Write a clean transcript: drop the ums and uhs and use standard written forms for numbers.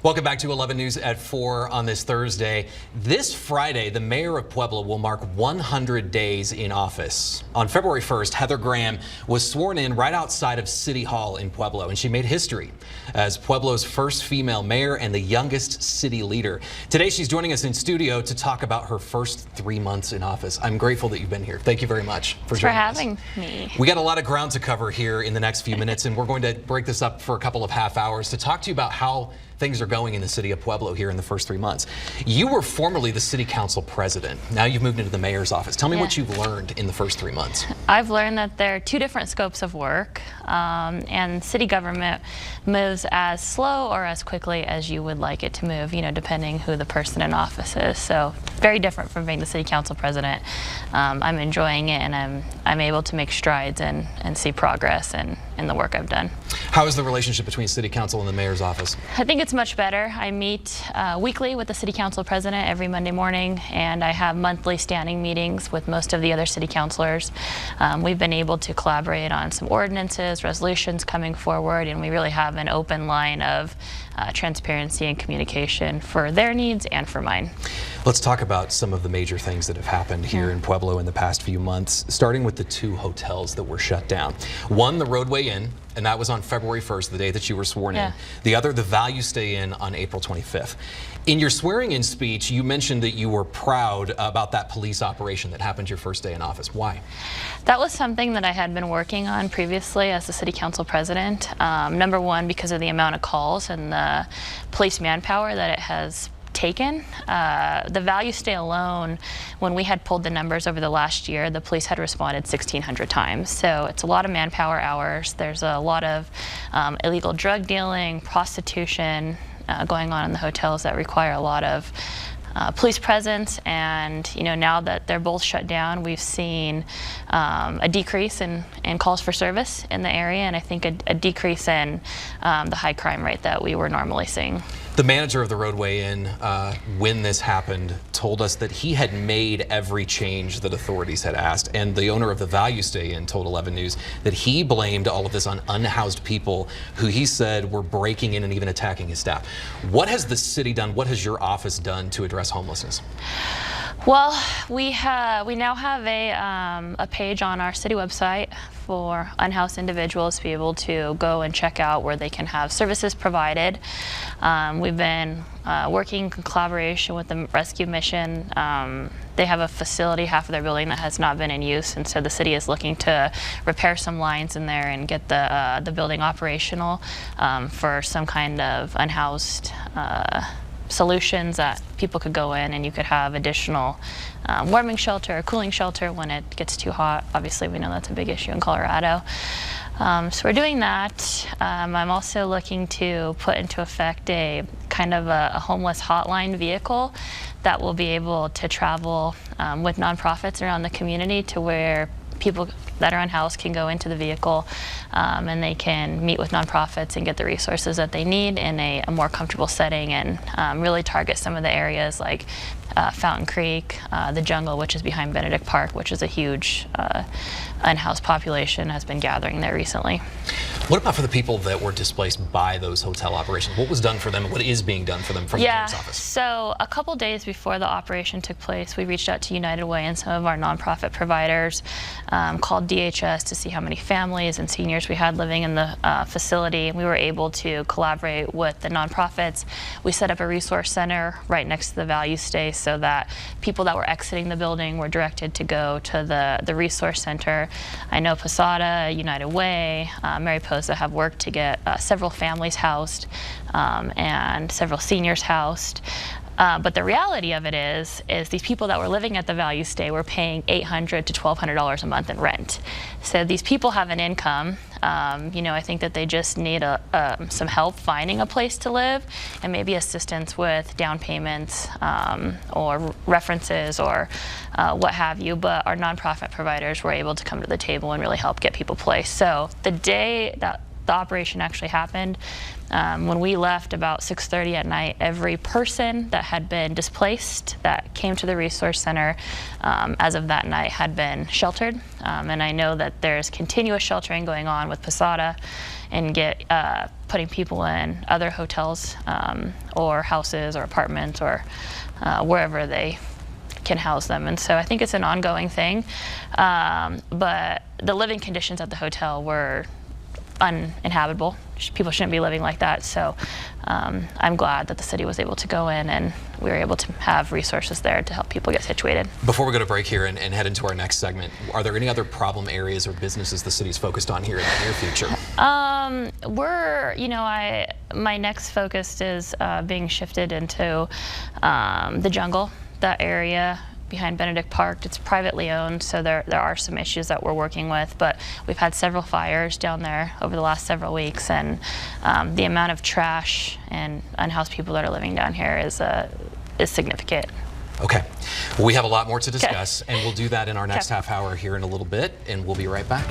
Welcome back to 11 News at 4 on this Thursday. This Friday, the mayor of Pueblo will mark 100 days in office. On February 1st, Heather Graham was sworn in right outside of City Hall in Pueblo, and she made history as Pueblo's first female mayor and the youngest city leader. Today, she's joining us in studio to talk about her first 3 months in office. I'm grateful that you've been here. Thank you very much for joining us. Thanks for having me. We got a lot of ground to cover here in the next few minutes, and we're going to break this up for a couple of half hours to talk to you about how things are going in the city of Pueblo here in the first 3 months. You were formerly the city council president. Now you've moved into the mayor's office. Tell me what you've learned in the first 3 months. I've learned that there are two different scopes of work, and city government moves as slow or as quickly as you would like it to move, depending who the person in office is. So very different from being the city council president. I'm enjoying it, and I'm able to make strides and see progress in the work I've done. How is the relationship between city council and the mayor's office? I think it's much better. I meet weekly with the city council president every Monday morning, and I have monthly standing meetings with most of the other city councilors. We've been able to collaborate on some ordinances, resolutions coming forward, and we really have an open line of transparency and communication for their needs and for mine. Let's talk about some of the major things that have happened here in Pueblo in the past few months, starting with the two hotels that were shut down. One, the Roadway Inn, and that was on February 1st, the day that you were sworn in. The other, the Value Stay Inn, on April 25th. In your swearing-in speech, you mentioned that you were proud about that police operation that happened your first day in office. Why? That was something that I had been working on previously as the city council president. Number one, because of the amount of calls and the police manpower that it has taken. The Value Stay alone, when we had pulled the numbers over the last year, the police had responded 1,600 times. So it's a lot of manpower hours. There's a lot of illegal drug dealing, prostitution going on in the hotels that require a lot of police presence, and now that they're both shut down, we've seen a decrease in calls for service in the area, and I think a decrease in the high crime rate that we were normally seeing. The manager of the Roadway Inn, when this happened, told us that he had made every change that authorities had asked, and the owner of the Value Stay Inn told 11 News that he blamed all of this on unhoused people who he said were breaking in and even attacking his staff. What has the city done? What has your office done to address homelessness? Well, we now have a page on our city website for unhoused individuals to be able to go and check out where they can have services provided. We've been working in collaboration with the rescue mission. They have a facility, half of their building, that has not been in use, and so the city is looking to repair some lines in there and get the building operational for some kind of unhoused solutions that people could go in, and you could have additional warming shelter or cooling shelter when it gets too hot. Obviously, we know that's a big issue in Colorado. So we're doing that. I'm also looking to put into effect a kind of a homeless hotline vehicle that will be able to travel with nonprofits around the community to where people that are unhoused can go into the vehicle and they can meet with nonprofits and get the resources that they need in a more comfortable setting, and really target some of the areas like Fountain Creek, the jungle, which is behind Benedict Park, which is a huge unhoused population has been gathering there recently. What about for the people that were displaced by those hotel operations? What was done for them, and what is being done for them from the mayor's office? So a couple days before the operation took place, we reached out to United Way and some of our nonprofit providers, called DHS to see how many families and seniors we had living in the facility. We were able to collaborate with the nonprofits. We set up a resource center right next to the Value Stay so that people that were exiting the building were directed to go to the resource center. I know Posada, United Way, Mariposa have worked to get several families housed and several seniors housed. But the reality of it is these people that were living at the Value Stay were paying $800 to $1,200 a month in rent. So these people have an income. I think that they just need some help finding a place to live, and maybe assistance with down payments or references or what have you. But our nonprofit providers were able to come to the table and really help get people placed. So the day that the operation actually happened, when we left about 6:30 at night, every person that had been displaced that came to the resource center as of that night had been sheltered. And I know that there's continuous sheltering going on with Posada and get putting people in other hotels or houses or apartments or wherever they can house them. And so I think it's an ongoing thing. But the living conditions at the hotel were uninhabitable. People shouldn't be living like that. So I'm glad that the city was able to go in and we were able to have resources there to help people get situated. Before we go to break here and head into our next segment, are there any other problem areas or businesses the city's focused on here in the near future? My next focus is being shifted into the jungle, that area behind Benedict Park. It's privately owned, so there are some issues that we're working with, but we've had several fires down there over the last several weeks, and the amount of trash and unhoused people that are living down here is significant. Okay, well, we have a lot more to discuss, and we'll do that in our next half hour here in a little bit, and we'll be right back.